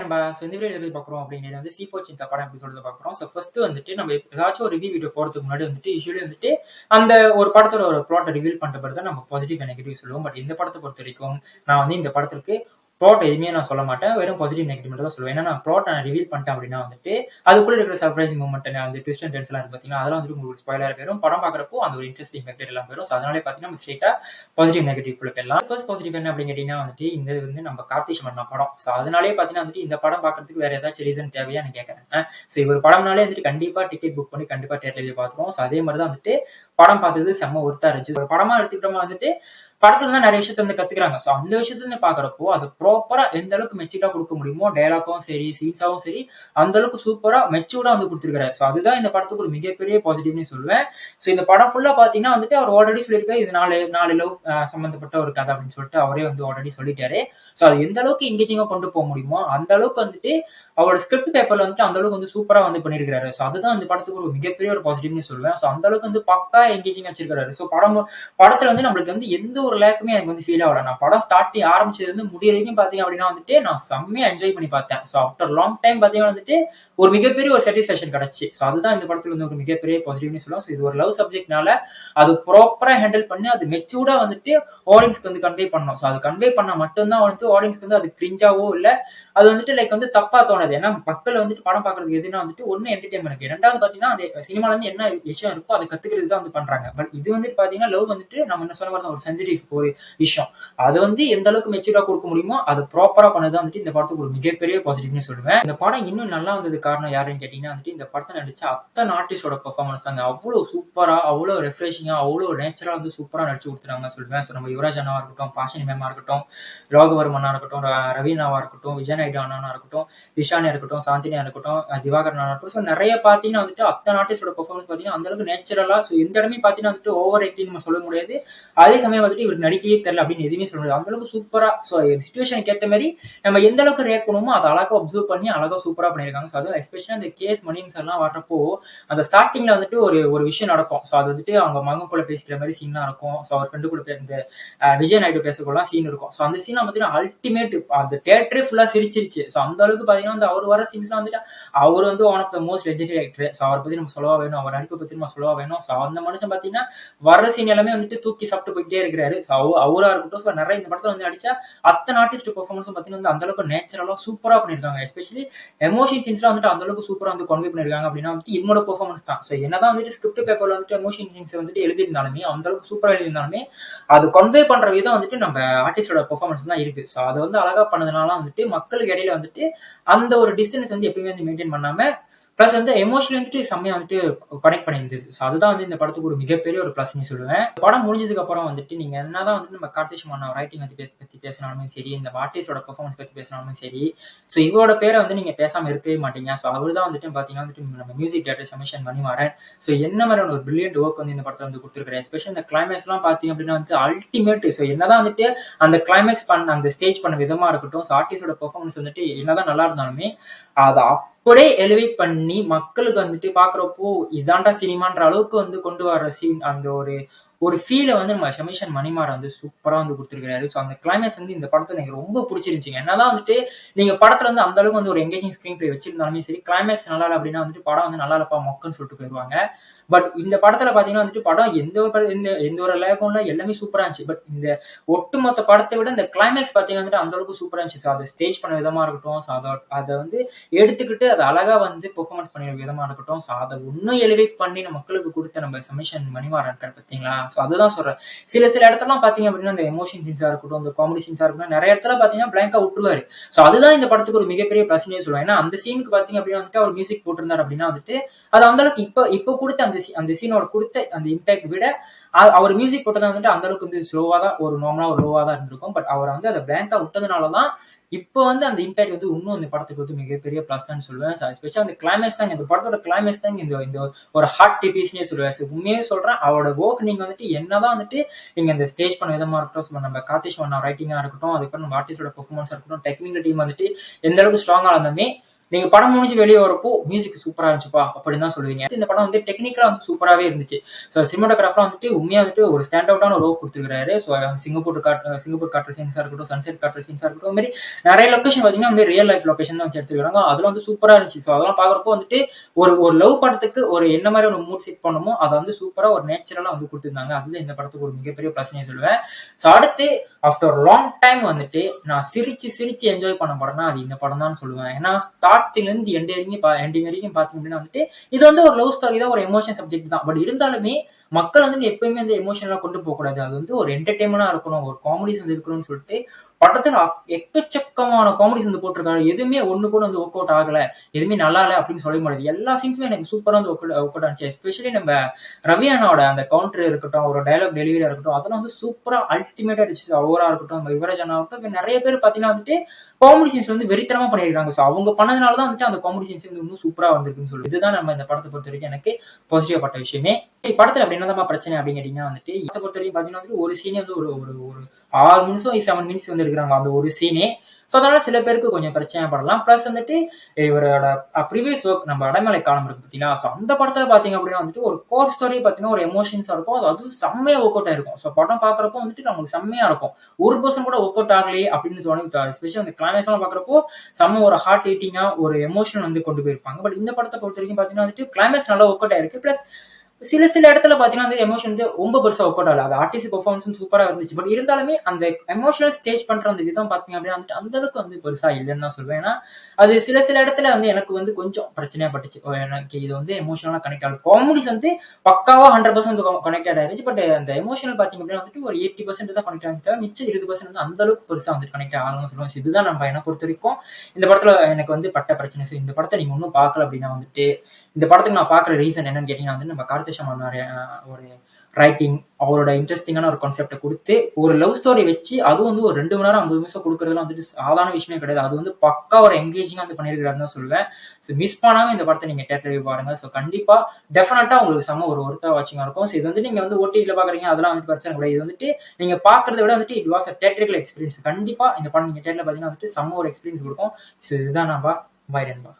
நண்பா. இந்த வீடியோ எத பத்தி பார்க்குறோம் அப்படிங்கிறது வந்து C4 சிந்தா படம் எப்படி சொல்றத பார்க்குறோம். ஃபர்ஸ்ட் வந்துட்டு நம்ம ஏதாச்சும் ஒரு ரிவ்யூ வீடியோ போறதுக்கு முன்னாடி வந்துட்டு யூசுவலி வந்துட்டு அந்த ஒரு படத்தோட ஒரு பிளாட்ட ரிவீல் பண்ற பிறகு தான் நம்ம பாசிட்டிவ் அண்ட் நெகட்டிவ் சொல்லுவோம். பட் இந்த படத்த பொறுத்தவரைக்கும் நான் வந்து இந்த படத்திற்கு பிளாட் எதுவுமே நான் சொல்ல மாட்டேன். வெறும் பாசிட்டிவ் நெகட்டிவ் மட்டும் தான் சொல்லுவேன். ஏன்னா நான் பிளாட் நான் ரிவீல் பண்ணிட்டேன் அப்படின்னா வந்துட்டு அதுக்குள்ள இருக்கிற சர்ப்ரைசிங் மூமெண்ட் அந்த ட்விஸ்ட் அண்ட் டர்ன்ஸ்லாம் இருக்கு பார்த்தீங்களா, அதெல்லாம் வந்துட்டு உங்களுக்கு ஸ்பாயிலரா போயிரும். படம் பார்க்குறப்போ அந்த ஒரு இன்ட்ரெஸ்டிங் ஃபேக்டர் எல்லாம் போயிரும். ஸோ அதனாலே பார்த்தீங்கன்னா நம்ம ஸ்ட்ரெயிட்டா பாசிட்டிவ் நெகட்டிவ் குள்ள போயிடலாம். ஃபர்ஸ்ட் பாசிட்டிவ் என்ன அப்படின்னு கேட்டீங்கன்னா வந்துட்டு இந்த வந்து நம்ம கார்த்திக் அண்ணா படம். ஸோ அதனாலே பார்த்தீங்கன்னா வந்துட்டு இந்த படம் பார்க்கறதுக்கு வேற ஏதாச்சும் ரீசன் தேவையான்னு கேட்கறேன். ஸோ இவர் படம்னாலே வந்துட்டு கண்டிப்பா டிக்கெட் புக் பண்ணி கண்டிப்பா தியேட்டர்ல போய் பார்த்துருவோம். ஸோ அதே மாதிரி தான் வந்துட்டு படம் பார்த்தது செம்ம ஒர்த்தா இருந்துச்சு. ஒரு படமா எடுத்துக்கிட்டோமா வந்துட்டு படத்துல தான் நிறைய விஷயத்த வந்து கத்துக்கிறாங்க. ஸோ அந்த விஷயத்துல இருந்து பாக்குறப்போ அது ப்ராப்பரா எந்த அளவுக்கு மெச்சூர்டா கொடுக்க முடியுமோ, டயலாக்கும் சரி, சீன்ஸாவும் சரி, அந்த அளவுக்கு சூப்பரா மெச்சூர்டா வந்து கொடுத்துருக்காரு. ஸோ அதுதான் இந்த படத்துக்கு ஒரு மிகப்பெரிய பாசிட்டிவ்னு சொல்லுவேன். ஸோ இந்த படம் ஃபுல்லா பாத்தீங்கன்னா வந்துட்டு அவர் ஆல்ரெடி சொல்லியிருக்காரு, இது நாலு நாலு லவ் சம்பந்தப்பட்ட ஒரு கதை அப்படின்னு சொல்லிட்டு அவரே வந்து ஆல்ரெடி சொல்லிட்டாரு. ஸோ அது எந்த அளவுக்கு எங்கேஜிங்கா கொண்டு போக முடியுமோ அந்த அளவுக்கு வந்துட்டு அவரோட ஸ்கிரிப்ட் பேப்பர்ல வந்துட்டு அந்த அளவுக்கு வந்து சூப்பரா வந்து பண்ணியிருக்காரு. ஸோ அதுதான் இந்த படத்துக்கு ஒரு மிகப்பெரிய ஒரு பாசிட்டிவ்னு சொல்லுவேன். ஸோ அந்த அளவுக்கு வந்து பக்கா எங்கேஜிங் வச்சிருக்காரு. ஸோ படத்துல வந்து நம்மளுக்கு வந்து எந்த ஒரு லேக்குமே எனக்கு வந்து ஃபீல் ஆகல. நான் படம் ஸ்டார்டிங் ஆரம்பிச்சது வந்து முடிய வரைக்கும் பாத்தீங்க அப்படின்னா வந்துட்டு நான் செம்மையா என்ஜாய் பண்ணி பார்த்தேன். ஸோ ஆஃப்டர் லாங் டைம் பாத்தீங்கன்னா வந்துட்டு ஒரு மிகப்பெரிய ஒரு சாட்டிஸ்ஃபேக்ஷன் கிடைச்சு. ஸோ அதுதான் இந்த படத்துல வந்து ஒரு மிகப்பெரிய பாசிட்டிவ்னு சொல்லலாம். ஸோ இது ஒரு லவ் சப்ஜெக்ட்னால அது ப்ராப்பரா ஹேண்டில் பண்ணி அது மெச்சூர்டா வந்துட்டு ஆடியன்ஸ்க்கு வந்து கன்வே பண்ணணும். ஸோ அது கன்வே பண்ணா மட்டும்தான் வந்து ஆடியன்ஸ்க்கு வந்து அது கிரிஞ்சாவோ இல்ல அது வந்துட்டு லைக் வந்து தப்பா தோணாது. ஏன்னா மக்கள் வந்துட்டு படம் பாக்குறதுக்கு எதுனா வந்துட்டு ஒன்னு என்டர்டைன்மெண்ட், ரெண்டாவது பாத்தீங்கன்னா அந்த சினிமால இருந்து என்ன விஷயம் இருக்கோ அதை கத்துக்கிறது தான் வந்து பண்றாங்க. பட் இது வந்துட்டு பாத்தீங்கன்னா லவ் வந்துட்டு நம்ம என்ன சொல்ல வரது ஒரு சென்சிட்டிவ் ஒரு விஷயம். அது வந்து எந்த அளவுக்கு மெச்சூரா கொடுக்க முடியுமோ அது ப்ராப்பரா பண்ணதான் வந்துட்டு இந்த படத்துக்கு ஒரு மிகப்பெரிய பாசிட்டிவ்னு சொல்லுவேன். இந்த படம் இன்னும் நல்லா வந்தது காரணம் யாருன்னு கேட்டீங்கன்னா வந்துட்டு இந்த படத்தை நடிச்ச அத்தனை ஆர்டிஸ்டோட பெர்ஃபார்மன்ஸ் தாங்க. அவ்வளவு சூப்பரா, அவ்வளவு ரெஃப்ரெஷிங்கா, அவ்வளவு நேச்சுரலா வந்து சூப்பரா நடிச்சு கொடுத்துறாங்க சொல்லுவேன். ஸோ நம்ம யுவராஜ் அண்ணாவா இருக்கட்டும், பாஷினி மேமா இருக்கட்டும், ராகவர்மனா இருக்கட்டும், ரவீனாவா இருக்கட்டும், விஜய் நாயுடு அண்ணா இருக்கட்டும், திஷானியா இருக்கட்டும், சாந்தினியா இருக்கட்டும், திவாகரன் இருக்கட்டும், ஸோ நிறைய பாத்தீங்கன்னா வந்துட்டு அத்தனை ஆர்டிஸ்டோட பெர்ஃபார்மன்ஸ் பாத்தீங்கன்னா அந்த அளவுக்கு நேச்சுரலா, ஸோ எந்த இடமே பாத்தீங்கன்னா வந்துட்டு ஓவர் ஆக்டிங் நம்ம சொல்ல முடியாது. அதே சமயம் வந்துட்டு இவருக்கு நடிக்கவே தெரியல அப்படின்னு எதுவுமே சொல்ல முடியாது. அந்த அளவுக்கு சூப்பரா, ஸோ சிச்சுவேஷனுக்கு ஏற்ற மாதிரி நம்ம எந்த அளவுக்கு ரியாக்ட் பண்ணுவோமோ அதை அழகா அப்சர்வ் பண்ணி அழகா சூப்பரா பண்ணியிருக்காங்க. ஸோ அதுவும் எஸ்பெஷலி அந்த கேஸ் மணியன்ஸ் எல்லாம் வர்றப்போ அந்த ஸ்டார்டிங்ல வந்துட்டு ஒரு விஷயம் நடக்கும். ஸோ அது வந்துட்டு அவங்க மகன் கூட பேசிக்கிற மாதிரி சீன் தான் இருக்கும். ஸோ அவர் ஃப்ரெண்டு கூட இந்த விஜய் நாயுடு பேசக்கூடலாம் சீன் இருக்கும். ஸோ அந்த சீன் பார்த்தீங்கன்னா அல்டிமேட், அந்த தியேட்டரே ஃபுல்லா சிரிச்சிருச்சு. ஸோ அந்த அளவுக்கு பார்த்தீங்கன்னா வந்து அவர் வர சீன்ஸ்லாம் வந்துட்டு அவர் வந்து one of the most legendary actor. So அவரை பத்தி நம்ம சொல்லவா வேணும், அவர் நடிப்பை பத்தி நம்ம சொல்லவா வேணும். ஸோ அந்த மனுஷன் பார்த்தீங்கன்னா வர சீன் எல்லாமே வந்துட்டு தூக்கி சாப்பிட்டு போயிட்டே இருக்கிறாரு. ஸோ அவரா இருக்கட்டும், ஸோ நிறைய இந்த படத்துல வந்து நடிச்சா அத்தனை ஆர்டிஸ்ட் பெர்ஃபார்மன்ஸும் பார்த்தீங்கன்னா வந்து அந்த அளவுக்கு நேச்சுரலா சூப்பரா பண்ணியிருக்காங்க. எஸ்பெஷலி எமோஷன் சீன்ஸ்லாம் வந்துட்டு அந்த அளவுக்கு சூப்பரா வந்து கன்வே பண்ணிருக்காங்க அப்படின்னா வந்துட்டு இவனோட பெர்ஃபார்மன்ஸ் தான். ஸோ என்னதான் வந்துட்டு ஸ்கிரிப்ட் பேப்பர்ல வந்துட்டு எமோஷன் சீன்ஸ் வந்துட்டு எழுதியிருந்தாலுமே அந்த அளவுக்கு சூப்பரா எழுதியிருந்தாலுமே அது கன்வே பண்ற விதம் வந்துட்டு நம்ம ஆர்டிஸ்டோட பெர்ஃபார்மன்ஸ் தான் இருக்கு. ஸோ அதை வந்து அழகா பண்ணதுனால வந்துட்டு மக்களுக்கு இடையில வந்துட்டு அந்த ஒரு டிஸ்டன்ஸ் வந்து எப்பயுமே வந்து மெயின்டைன் பண்ணாம பிளஸ் வந்து எமோஷனல் வந்துட்டு செம்மையா வந்துட்டு கனெக்ட் பண்ணியிருந்துச்சு. ஸோ அதுதான் வந்து இந்த படத்துக்கு ஒரு மிகப்பெரிய ஒரு பிளஸ்ன்னு சொல்லுவேன். படம் முடிஞ்சதுக்கு அப்புறம் வந்துட்டு நீங்க என்னதான் வந்துட்டு நம்ம கார்த்திக் சுப்ராமணியம் ரைட்டிங் பத்தி பேசினாலுமே சரி, இந்த ஆர்டிஸ்டோட பெர்ஃபார்மன்ஸ் பத்தி பேசினாலுமே சரி, ஸோ இவரோட பேரை வந்து நீங்க பேசாம இருக்கவே மாட்டீங்க. ஸோ அவர் தான் வந்துட்டு பாத்தீங்கன்னா வந்துட்டு நம்ம மியூசிக் டைரக்டர் சமிஷன் மணிமாறன். ஸோ என்ன மாதிரியான ஒரு பிரில்லியன்ட் ஒர்க் வந்து இந்த படத்துல வந்து கொடுத்துருக்காரு. எஸ்பெஷலி இந்த கிளைமேக்ஸ் எல்லாம் பாத்தீங்க அப்படின்னா வந்து அல்டிமேட். ஸோ என்னதான் வந்துட்டு அந்த கிளைமேக்ஸ் பண்ண அந்த ஸ்டேஜ் பண்ண விதமா இருக்கட்டும், ஸோ ஆர்டிஸ்டோட பெர்ஃபார்மன்ஸ் வந்துட்டு என்னதான் நல்லா இருந்தாலுமே அதை அப்படியே எலிவேட் பண்ணி மக்களுக்கு வந்துட்டு பாக்குறப்போ இதாண்டா சினிமான்ற அளவுக்கு வந்து கொண்டு வர்ற சீன், அந்த ஒரு ஃபீலை வந்து நம்ம சமிஷன் மணிமாறன் வந்து சூப்பரா வந்து கொடுத்துருக்காரு. ஸோ அந்த கிளைமேக்ஸ் வந்து இந்த படத்துல எனக்கு ரொம்ப பிடிச்சிருந்துச்சுங்க. என்னதான் வந்துட்டு நீங்க படத்துல வந்து அந்த அளவுக்கு வந்து ஒரு எங்கேஜிங் ஸ்கிரீன் பிளே வச்சிருந்தாலுமே சரி, கிளைமேக்ஸ் நல்லா இல்லை அப்படின்னா வந்துட்டு படம் வந்து நல்லா இல்லப்பா மொக்கன்னு சொல்லிட்டு போயிடுவாங்க. பட் இந்த படத்துல பாத்தீங்கன்னா வந்துட்டு படம் எந்த ஒரு லேக்கும் இல்லை, எல்லாமே சூப்பரா இருந்துச்சு. பட் இந்த ஒட்டுமொத்த படத்தை விட இந்த கிளைமேக்ஸ் பாத்தீங்கன்னா வந்துட்டு அந்த அளவுக்கு சூப்பரா இருந்துச்சு. ஸோ அதை ஸ்டேஜ் பண்ண விதமா இருக்கட்டும், ஸோ அதை வந்து எடுத்துக்கிட்டு அதை அழகா வந்து பெர்ஃபார்மன்ஸ் பண்ணிற விதமா இருக்கட்டும், ஸோ அதை இன்னும் எலிவேட் பண்ணி நம்ம மக்களுக்கு கொடுத்த நம்ம சமிஷன் மணிமாறன் இருக்காரு பார்த்தீங்களா. ஸோ அதுதான் சொல்றேன். சில இடத்துலாம் பாத்தீங்க அப்படின்னா இந்த எமோஷன் சீன்ஸா இருக்கட்டும், இந்த காமெடி சீன்ஸா இருக்கட்டும், நிறைய இடத்துல பாத்தீங்கன்னா பிளாங்கா விட்டுருவாரு. ஸோ அதுதான் இந்த படத்துக்கு ஒரு மிகப்பெரிய பிரச்சனையே சொல்லுவேன். ஏன்னா அந்த சீனுக்கு பாத்தீங்க அப்படின்னா வந்துட்டு அவர் மியூசிக் போட்டிருந்தாரு அப்படின்னா வந்துட்டு அது அந்த அளவுக்கு இப்ப கொடுத்த அந்த சீனோட கொடுத்த அந்த இம்பாக்ட் விட அவர் மியூசிக் போட்டதா வந்துட்டு அந்த அளவுக்கு வந்து ஸ்லோவா தான், ஒரு நார்மலா ஒரு லோவா தான் இருந்திருக்கும். பட் அவர் வந்து அதை பிளாங்கா விட்டதுனாலதான் இப்போ வந்து அந்த இம்பாக்ட் வந்து இன்னும் இந்த படத்துக்கு வந்து மிகப்பெரிய பிளஸ்ன்னு சொல்லுவேன். எஸ்பெஷலா அந்த கிளைமேக்ஸ் தான், இந்த படத்தோட கிளைமேக்ஸ் தான் இந்த ஒரு ஹார்ட் டிபீஸ்னே சொல்லுவேன். உண்மையே சொல்றேன், அவரோட ஒர்க் நீங்க வந்துட்டு என்னதான் வந்துட்டு நீங்க இந்த ஸ்டேஜ் பண்ண விதமா இருக்கட்டும், நம்ம கார்த்திக் சுப்ராமணியம் ரைட்டிங்கா இருக்கட்டும், அதுக்கப்புறம் நம்ம ஆர்டிஸ்டோட பெர்ஃபார்மன்ஸா இருக்கட்டும், டெக்னிக்கல் டீம் வந்துட்டு எந்த அளவுக்கு ஸ்ட்ராங்கா இருந்தாலுமே நீங்க படம் முடிஞ்சு வெளியே வரப்போ மியூசிக் சூப்பரா இருந்துச்சுப்பா அப்படின்னு தான் சொல்லுவீங்க. இந்த படம் வந்து டெக்னிக்கலா வந்து சூப்பராவே இருந்துச்சு. ஸோ சினிமாட்டோகிராஃபரா வந்துட்டு உண்மையா வந்துட்டு ஒரு ஸ்டாண்ட் அவுட்டான ஒரு ஒர்க் கொடுத்துருக்காரு. ஸோ சிங்கப்பூர் காட்டுற சீன்ஸா இருக்கட்டும், சன்செட் காட்டுற சீன்ஸா இருக்கட்டும், இந்த மாதிரி நிறைய லொகேஷன் பார்த்தீங்கன்னா வந்து ரியல் லைஃப் லொகேஷன் தான் வச்சு எடுத்துருக்காங்க. அதெல்லாம் வந்து சூப்பரா இருந்துச்சு. ஸோ அதெல்லாம் பார்க்குறப்போ வந்துட்டு ஒரு ஒரு லவ் படத்துக்கு ஒரு என்ன மாதிரி ஒரு மூட் செட் பண்ணுமோ அதை வந்து சூப்பரா ஒரு நேச்சுரலா வந்து கொடுத்துருந்தாங்க. அதுல இந்த படத்துக்கு ஒரு மிகப்பெரிய பிரச்சனையை சொல்லுவேன். ஸோ அடுத்து ஆஃப்டர் லாங் டைம் வந்துட்டு நான் சிரிச்சு சிரிச்சு என்ஜாய் பண்ண படம்னா அது இந்த படம் தான் சொல்லுவேன். ஏன்னா ஸ்டார்டிங்ல இருந்து எண்டிங் வரைக்கும் பார்த்தீங்க அப்படின்னா வந்துட்டு இது வந்து ஒரு லவ் ஸ்டோரி தான், ஒரு எமோஷன் சப்ஜெக்ட் தான். பட் இருந்தாலுமே மக்கள் வந்து எப்பயுமே வந்து எமோஷனலா கொண்டு போக கூடாது. அது வந்து ஒரு என்டர்டைன்மெண்டா இருக்கணும், ஒரு காமெடிஸ் வந்து இருக்கணும்னு சொல்லிட்டு படத்துல எக்கச்சக்கமான காமெடிஸ் வந்து போட்டிருக்காரு. எதுவுமே ஒண்ணு கூட வந்து ஒர்க் அவுட் ஆகல, எதுவுமே நல்லா இல்ல அப்படின்னு சொல்ல முடியாது. எல்லா சீன்ஸுமே எனக்கு சூப்பரா வந்து ஒர்க் அவுட் ஆச்சு. எஸ்பெஷலி நம்ம ரவி அண்ணாவோட அந்த கவுண்டர் இருக்கட்டும், அவரோட டயலாக் டெலிவரியா இருக்கட்டும், அதெல்லாம் வந்து சூப்பரா அல்டிமேட்டா இருந்துச்சு. அவரா இருக்கட்டும், நம்ம யுவராஜ் அண்ணா ஆகட்டும், நிறைய பேர் பாத்தீங்கன்னா வந்துட்டு காமெடி சீன்ஸ் வந்து வெறித்தனமா பண்ணியிருக்காங்க. ஸோ அவங்க பண்ணதுனால தான் வந்துட்டு அந்த காமெடி சீன்ஸ் வந்து இன்னும் சூப்பரா வந்திருக்குன்னு சொல்லுது. இதுதான் நம்ம இந்த படத்தை பொறுத்த வரைக்கும் எனக்கு பாசிட்டிவா பட்ட விஷயமே. படத்துல அப்படி என்னதான் பிரச்சனை அப்படின்னு கேட்டீங்கன்னா வந்துட்டு இதை பொறுத்த வரைக்கும் பாத்தீங்கன்னா வந்து ஒரு சீனே வந்து ஒரு ஒரு ஒரு 6 நிமிஷம் 7 மினிட்ஸ் வந்து எடுக்கிறாங்க அந்த ஒரு சீனே. ஸோ அதனால சில பேருக்கு கொஞ்சம் பிரச்சனைப்படலாம். ப்ளஸ் வந்துட்டு இவரோட ப்ரீவியஸ் ஒர்க் நம்ம அடைமலை காலம் இருக்கு பார்த்தீங்களா, ஸோ அந்த படத்துல பார்த்தீங்க அப்படின்னா வந்துட்டு ஒரு கோர் ஸ்டோரி பார்த்தீங்கன்னா ஒரு எமோஷன்ஸா இருக்கும். அது செம்மையா ஒர்க் அவுட் ஆயிருக்கும். ஸோ படம் பார்க்குறப்போ வந்துட்டு நமக்கு செம்மையா இருக்கும். ஒரு பர்சன் கூட ஒர்க் அவுட் ஆகலையே அப்படின்னு தோணும். எஸ்பெஷலி அந்த கிளைமேக்ஸ் எல்லாம் பார்க்குறப்போ செம்ம ஒரு ஹார்ட் ஹீட்டிங்கா ஒரு எமோஷன் வந்து கொண்டு போயிருப்பாங்க. பட் இந்த படத்தை பொறுத்த வரைக்கும் பார்த்தீங்கன்னா வந்துட்டு கிளைமேக்ஸ் நல்லா ஒர்க் அவுட் ஆயிருக்கு. ப்ளஸ் சில இடத்துல பாத்தீங்கன்னா வந்து எமோஷன் வந்து ரொம்ப பெருசா ஒர்க் அவுட் ஆகல. அது ஆர்டிஸ்ட் பெர்ஃபார்மன்ஸ் சூப்பரா இருந்துச்சு. பட் இருந்தாலுமே அந்த எமோஷனல் ஸ்டேஜ் பண்ற அந்த விதம் பாத்தீங்க அப்படின்னா வந்துட்டு அந்த அளவுக்கு வந்து பெருசா இல்லைன்னு தான் சொல்லுவேன். ஏன்னா அது சில இடத்துல வந்து எனக்கு வந்து கொஞ்சம் பிரச்சனையா பட்டுச்சு. எனக்கு இது வந்து எமோஷனலா கனெக்ட் ஆகும். காமெடிஸ் வந்து பக்காவா 100% கனெக்டட் ஆயிருச்சு. பட் அந்த எமோஷனல் பாத்தீங்க அப்படின்னா வந்துட்டு ஒரு 80% தான் கனெக்ட் ஆச்சு. மிச்சம் 20% வந்து அந்த அளவுக்கு பெருசா வந்து கனெக்ட் ஆகணும்னு சொல்லுவேன். இதுதான் நம்ம என்ன பொறுத்த வரைக்கும் இந்த படத்துல எனக்கு வந்து பட்ட பிரச்சனை. இந்த படத்தை நீங்க ஒன்றும் பார்க்கல அப்படின்னா வந்துட்டு இந்த படத்துக்கு நான் பார்க்குற ரீசன் என்னன்னு கேட்டீங்கன்னா வந்து நம்ம கார்த்திக் சர்மா ஒரு ரைட்டிங் அவரோட இன்ட்ரெஸ்டிங்கான ஒரு கான்செப்டை கொடுத்து ஒரு லவ் ஸ்டோரி வச்சு அதுவும் வந்து ஒரு 2 மணி நேரம் 50 நிமிஷம் கொடுக்குறதுலாம் வந்துட்டு சாதாரண விஷயமே கிடையாது. அது வந்து பக்கா ஒரு எங்கேஜிங்காக வந்து பண்ணியிருக்கிறாருன்னு தான் சொல்லுவேன். ஸோ மிஸ் பண்ணாமல் இந்த படத்தை நீங்கள் தேட்டரில் பாருங்க. ஸோ கண்டிப்பாக டெஃபினட்டாக உங்களுக்கு செம்ம ஒரு ஒருத்தா வாட்சிங்காக இருக்கும். ஸோ இது வந்து நீங்கள் வந்து ஓடிடியில் பார்க்குறீங்க அதெல்லாம் வந்து பிரச்சனை கிடையாது. இது வந்துட்டு நீங்கள் பார்க்குறத விட வந்துட்டு இது வாஸ் தேட்டரிக்கல் எக்ஸ்பீரியன்ஸ். கண்டிப்பாக இந்த படம் நீங்கள் தேட்டரில் பார்த்தீங்கன்னா வந்துட்டு செம்ம ஒரு எக்ஸ்பீரியன்ஸ் கொடுக்கும். ஸோ இதுதான் நான் பா பாய் நண்பா.